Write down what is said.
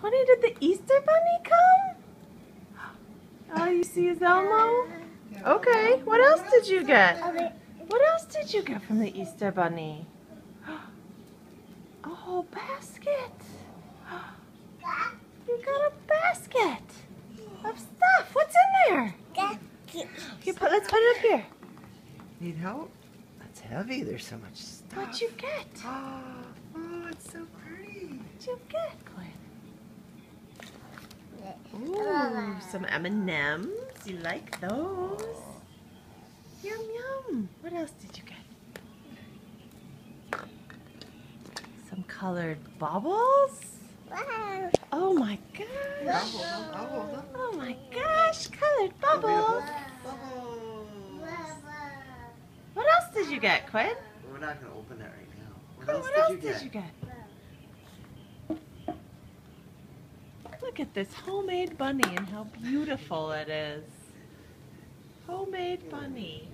Quinny, did the Easter Bunny come? Oh, you see his Elmo? Okay, what else did you get? What else did you get from the Easter Bunny? Oh, basket. You got a basket of stuff. What's in there? Let's put it up here. Need help? That's heavy. There's so much stuff. What'd you get? Oh, it's so pretty. What'd you get, Quinn? Ooh, some M&Ms. You like those? Yum, yum. What else did you get? Some colored bubbles? Wow. Oh my gosh. I'll hold them. Oh my gosh, colored bubbles. What else did you get, Quinn? We're not going to open that right now. What else did you get? Look at this homemade bunny and how beautiful it is. Homemade bunny.